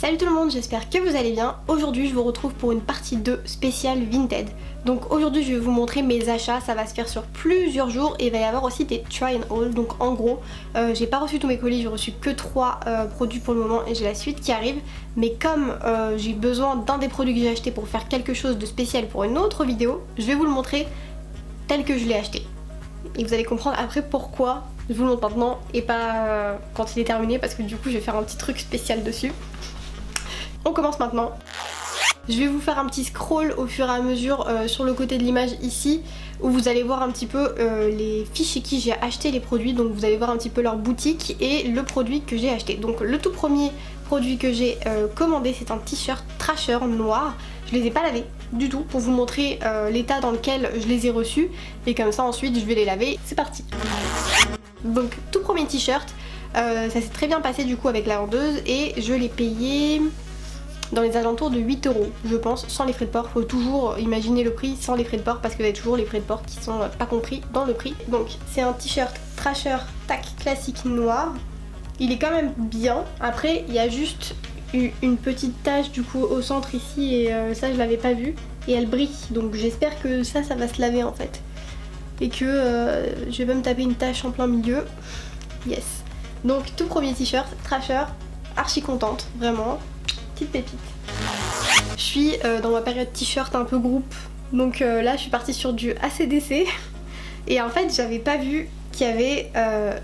Salut tout le monde, j'espère que vous allez bien. Aujourd'hui je vous retrouve pour une partie 2 spéciale Vinted. Donc aujourd'hui je vais vous montrer mes achats, ça va se faire sur plusieurs jours et il va y avoir aussi des try and haul. Donc en gros, j'ai pas reçu tous mes colis, j'ai reçu que 3 produits pour le moment et j'ai la suite qui arrive. Mais comme j'ai besoin d'un des produits que j'ai acheté pour faire quelque chose de spécial pour une autre vidéo, je vais vous le montrer tel que je l'ai acheté. Et vous allez comprendre après pourquoi je vous le montre maintenant et pas quand il est terminé, parce que du coup je vais faire un petit truc spécial dessus. On commence maintenant. Je vais vous faire un petit scroll au fur et à mesure sur le côté de l'image ici, où vous allez voir un petit peu les filles chez qui j'ai acheté les produits. Donc vous allez voir un petit peu leur boutique et le produit que j'ai acheté. Donc le tout premier produit que j'ai commandé, c'est un t-shirt Thrasher noir. Je les ai pas lavés du tout pour vous montrer l'état dans lequel je les ai reçus. Et comme ça ensuite je vais les laver. C'est parti. Donc tout premier t-shirt, ça s'est très bien passé du coup avec la vendeuse et je l'ai payé dans les alentours de 8 € je pense, sans les frais de port. Faut toujours imaginer le prix sans les frais de port parce que vous avez toujours les frais de port qui sont pas compris dans le prix. Donc c'est un t-shirt Thrasher tac classique noir. Il est quand même bien. Après il y a juste une petite tache du coup au centre ici et ça je l'avais pas vu et elle brille. Donc j'espère que ça va se laver en fait. Et que je vais pas me taper une tache en plein milieu. Yes. Donc tout premier t-shirt Thrasher, archi contente, vraiment. Petite pépite. Je suis dans ma période t-shirt un peu groupe, donc là je suis partie sur du ACDC et en fait j'avais pas vu qu'il y avait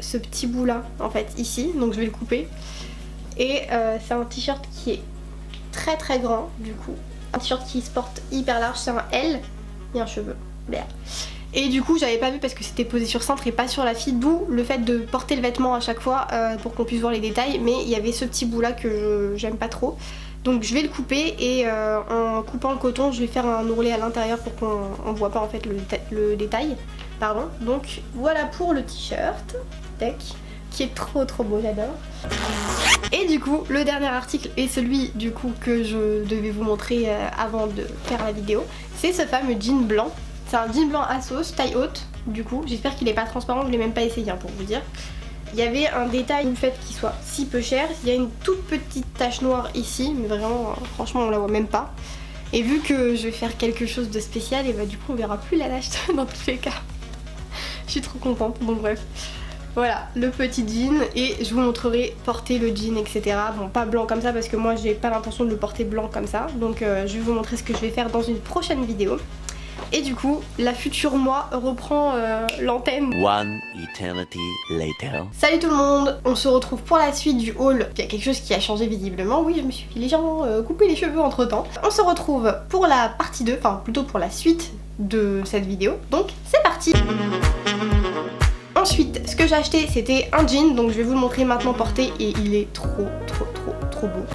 ce petit bout là en fait ici, donc je vais le couper. Et c'est un t-shirt qui est très très grand du coup, un t-shirt qui se porte hyper large, c'est un L et un cheveu, merde. Et du coup j'avais pas vu parce que c'était posé sur cintre et pas sur la fille, d'où le fait de porter le vêtement à chaque fois pour qu'on puisse voir les détails. Mais il y avait ce petit bout là que j'aime pas trop. Donc je vais le couper et en coupant le coton je vais faire un ourlet à l'intérieur pour qu'on voit pas en fait le détail. Pardon. Donc voilà pour le t-shirt, tech, qui est trop beau, j'adore. Et du coup le dernier article est celui du coup que je devais vous montrer avant de faire la vidéo. C'est ce fameux jean blanc. C'est un jean blanc à sauce, taille haute, du coup. J'espère qu'il est pas transparent, je l'ai même pas essayé hein, pour vous dire. Il y avait un détail, le fait qu'il soit si peu cher. Il y a une toute petite tache noire ici, mais vraiment, franchement, on la voit même pas. Et vu que je vais faire quelque chose de spécial, et bah du coup, on verra plus la tache dans tous les cas. Je suis trop contente, bon bref. Voilà, le petit jean, et je vous montrerai porter le jean, etc. Bon, pas blanc comme ça, parce que moi, j'ai pas l'intention de le porter blanc comme ça. Donc, je vais vous montrer ce que je vais faire dans une prochaine vidéo. Et du coup, la future moi reprend l'antenne. One eternity later. Salut tout le monde, on se retrouve pour la suite du haul. Il y a quelque chose qui a changé visiblement. Oui, je me suis légèrement coupé les cheveux entre temps. On se retrouve pour la partie 2, enfin plutôt pour la suite de cette vidéo. Donc c'est parti. Ensuite, ce que j'ai acheté c'était un jean, donc je vais vous le montrer maintenant porté et il est trop beau.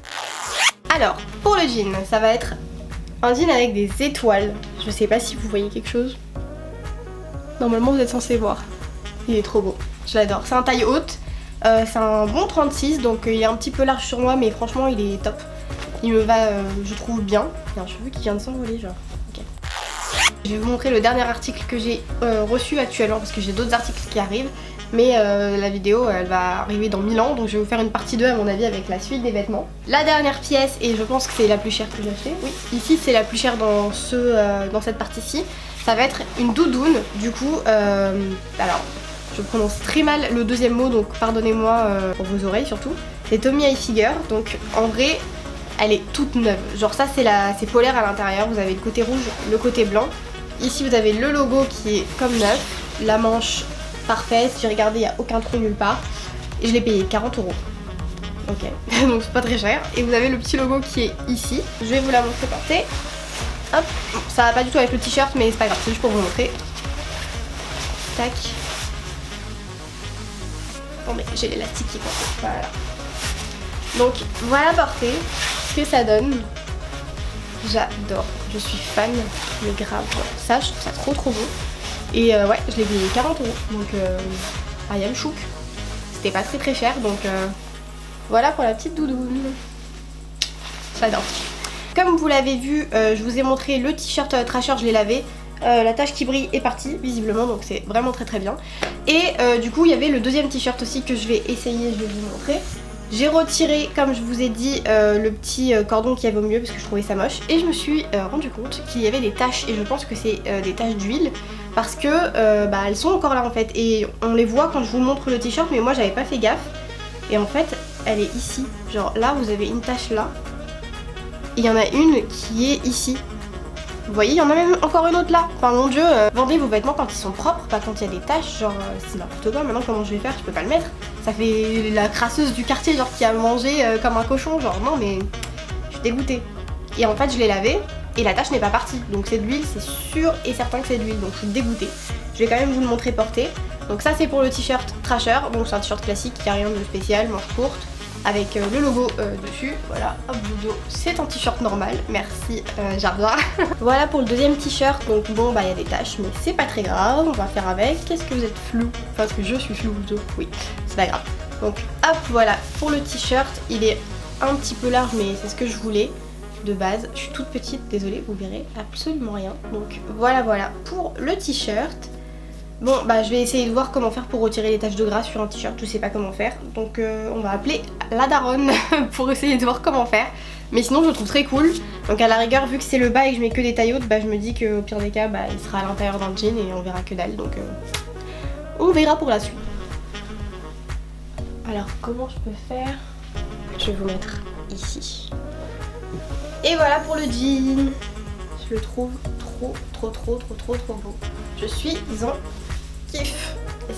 Alors, pour le jean, ça va être un jean avec des étoiles. Je sais pas si vous voyez quelque chose. Normalement vous êtes censé voir. Il est trop beau. Je l'adore. C'est un taille haute. C'est un bon 36. Donc il est un petit peu large sur moi. Mais franchement il est top. Il me va je trouve bien. Il y a un cheveu qui vient de s'envoler genre. Ok. Je vais vous montrer le dernier article que j'ai reçu actuellement. Parce que j'ai d'autres articles qui arrivent. Mais la vidéo elle va arriver dans 1000 ans, donc je vais vous faire une partie 2 à mon avis avec la suite des vêtements. La dernière pièce, et je pense que c'est la plus chère que j'ai achetée, oui, ici c'est la plus chère dans, dans cette partie-ci, ça va être une doudoune, du coup, alors je prononce très mal le deuxième mot, donc pardonnez-moi pour vos oreilles surtout. C'est Tommy Hilfiger, donc en vrai elle est toute neuve, genre ça c'est polaire à l'intérieur, vous avez le côté rouge, le côté blanc. Ici vous avez le logo qui est comme neuf, la manche parfaite, j'ai regardé, il n'y a aucun trou nulle part. Et je l'ai payé 40 €. Ok, donc c'est pas très cher. Et vous avez le petit logo qui est ici. Je vais vous la montrer portée. Hop, bon, ça va pas du tout avec le t-shirt, mais c'est pas grave, c'est juste pour vous montrer. Tac. Attendez, j'ai l'élastique qui compte. Voilà. Donc voilà portée, ce que ça donne. J'adore, je suis fan, mais grave. Ça, je trouve ça trop beau. Et ouais, je l'ai payé 40 €, donc I am chouk. C'était pas très cher, donc voilà pour la petite doudoune. J'adore. Comme vous l'avez vu, je vous ai montré le t-shirt Thrasher, je l'ai lavé. La tache qui brille est partie, visiblement, donc c'est vraiment très bien. Et du coup, il y avait le deuxième t-shirt aussi que je vais essayer, je vais vous montrer. J'ai retiré, comme je vous ai dit, le petit cordon qu'il y avait au milieu parce que je trouvais ça moche. Et je me suis rendu compte qu'il y avait des taches, et je pense que c'est des taches d'huile. Parce que elles sont encore là en fait. Et on les voit quand je vous montre le t-shirt, mais moi j'avais pas fait gaffe. Et en fait, elle est ici. Genre là, vous avez une tache là. Et il y en a une qui est ici. Vous voyez, il y en a même encore une autre là. Enfin mon dieu, vendez vos vêtements quand ils sont propres, pas quand il y a des taches. Genre c'est n'importe quoi. Maintenant comment je vais faire? Je peux pas le mettre. Ça fait la crasseuse du quartier genre qui a mangé comme un cochon. Genre non mais je suis dégoûtée. Et en fait je l'ai lavé et la tache n'est pas partie. Donc c'est de l'huile, c'est sûr et certain que c'est de l'huile. Donc je suis dégoûtée. Je vais quand même vous le montrer porté. Donc ça c'est pour le t-shirt Trasher. Donc c'est un t-shirt classique, il n'y a rien de spécial, manche courte. Avec le logo dessus, voilà, hop du dos, c'est un t-shirt normal, merci Jardin. Voilà pour le deuxième t-shirt, donc bon bah il y a des taches mais c'est pas très grave, on va faire avec. Qu'est-ce que vous êtes flou? Enfin que je suis flou plutôt, oui, c'est pas grave. Donc hop voilà, pour le t-shirt, il est un petit peu large mais c'est ce que je voulais de base. Je suis toute petite, désolée, vous verrez absolument rien. Donc voilà pour le t-shirt. Bon bah je vais essayer de voir comment faire pour retirer les taches de gras sur un t-shirt, je sais pas comment faire. Donc on va appeler la daronne pour essayer de voir comment faire. Mais sinon je le trouve très cool. Donc à la rigueur vu que c'est le bas et que je mets que des tailles hautes, bah je me dis qu'au pire des cas bah il sera à l'intérieur d'un jean et on verra que dalle. Donc on verra pour la suite. Alors comment je peux faire? Je vais vous mettre ici. Et voilà pour le jean. Je le trouve trop beau. Je suis en kiff. Yes.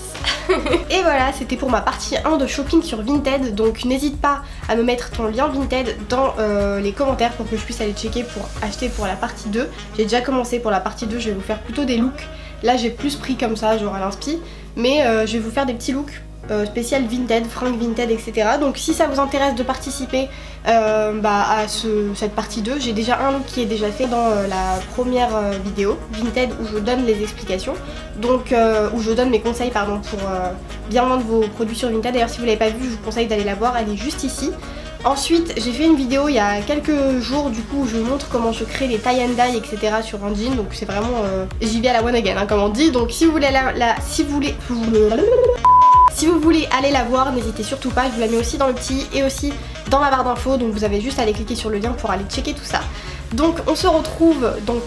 Et voilà, c'était pour ma partie 1 de shopping sur Vinted. Donc n'hésite pas à me mettre ton lien Vinted dans les commentaires pour que je puisse aller checker pour acheter pour la partie 2. J'ai déjà commencé pour la partie 2, je vais vous faire plutôt des looks. Là j'ai plus pris comme ça, genre à l'inspi. Mais je vais vous faire des petits looks spécial Vinted, fringues Vinted, etc. Donc si ça vous intéresse de participer à cette partie 2, j'ai déjà un look qui est déjà fait dans la première vidéo Vinted où je donne les explications, donc où je donne mes conseils pardon pour bien vendre vos produits sur Vinted. D'ailleurs si vous l'avez pas vu, je vous conseille d'aller la voir, elle est juste ici. Ensuite j'ai fait une vidéo il y a quelques jours du coup où je montre comment je crée les tie and dye etc sur un jean, donc c'est vraiment j'y vais à la one again hein, comme on dit. Donc si vous voulez si vous voulez aller la voir, n'hésitez surtout pas, je vous la mets aussi dans le petit et aussi dans la barre d'infos, donc vous avez juste à aller cliquer sur le lien pour aller checker tout ça. Donc on se retrouve donc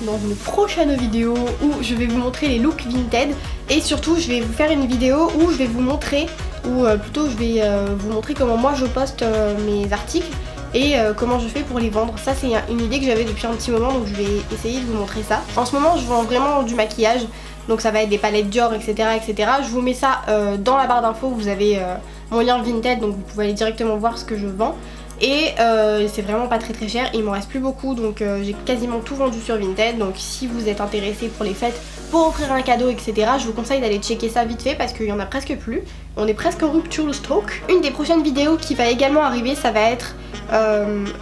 dans une prochaine vidéo où je vais vous montrer les looks Vinted et surtout je vais vous faire une vidéo où je vais vous montrer, ou plutôt je vais vous montrer comment moi je poste mes articles et comment je fais pour les vendre. Ça c'est une idée que j'avais depuis un petit moment, donc je vais essayer de vous montrer ça. En ce moment je vends vraiment du maquillage. Donc ça va être des palettes Dior, etc. etc. Je vous mets ça dans la barre d'infos, vous avez mon lien Vinted, donc vous pouvez aller directement voir ce que je vends. Et c'est vraiment pas très cher, il m'en reste plus beaucoup, donc j'ai quasiment tout vendu sur Vinted. Donc si vous êtes intéressé pour les fêtes, pour offrir un cadeau, etc. je vous conseille d'aller checker ça vite fait parce qu'il y en a presque plus. On est presque en rupture de stock. Une des prochaines vidéos qui va également arriver, ça va être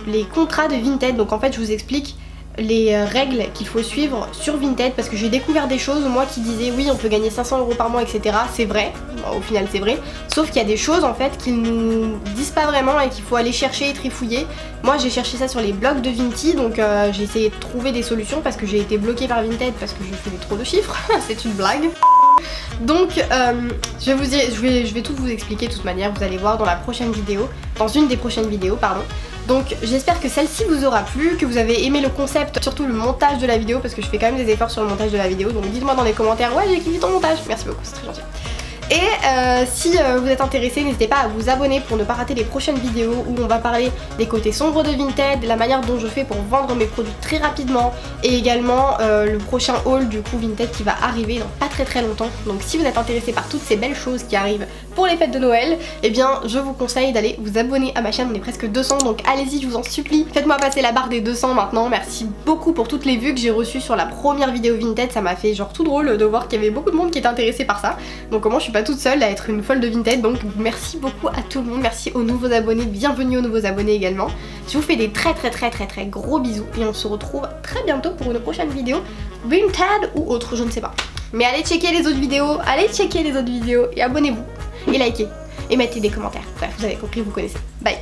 les contrats de Vinted. Donc en fait je vous explique les règles qu'il faut suivre sur Vinted parce que j'ai découvert des choses moi qui disaient oui on peut gagner 500 € par mois etc. C'est vrai, au final c'est vrai, sauf qu'il y a des choses en fait qu'ils nous disent pas vraiment et qu'il faut aller chercher et trifouiller. Moi j'ai cherché ça sur les blogs de Vinted, donc j'ai essayé de trouver des solutions parce que j'ai été bloquée par Vinted parce que je faisais trop de chiffres. C'est une blague. Donc je vais tout vous expliquer de toute manière, vous allez voir dans la prochaine vidéo, dans une des prochaines vidéos pardon. Donc j'espère que celle-ci vous aura plu, que vous avez aimé le concept, surtout le montage de la vidéo parce que je fais quand même des efforts sur le montage de la vidéo. Donc dites-moi dans les commentaires, ouais j'ai kiffé ton montage, merci beaucoup, c'est très gentil. Et si vous êtes intéressé, n'hésitez pas à vous abonner pour ne pas rater les prochaines vidéos où on va parler des côtés sombres de Vinted, la manière dont je fais pour vendre mes produits très rapidement et également le prochain haul du coup Vinted qui va arriver dans pas très longtemps. Donc si vous êtes intéressé par toutes ces belles choses qui arrivent pour les fêtes de Noël, eh bien je vous conseille d'aller vous abonner à ma chaîne, on est presque 200 donc allez-y je vous en supplie, faites-moi passer la barre des 200 maintenant. Merci beaucoup pour toutes les vues que j'ai reçues sur la première vidéo Vinted, ça m'a fait genre tout drôle de voir qu'il y avait beaucoup de monde qui était intéressé par ça. Donc comment je suis pas toute seule à être une folle de Vinted, donc merci beaucoup à tout le monde, merci aux nouveaux abonnés, bienvenue aux nouveaux abonnés également. Je vous fais des très gros bisous et on se retrouve très bientôt pour une prochaine vidéo Vinted ou autre, je ne sais pas. Mais allez checker les autres vidéos, et abonnez-vous et likez et mettez des commentaires. Bref, vous avez compris, vous connaissez. Bye.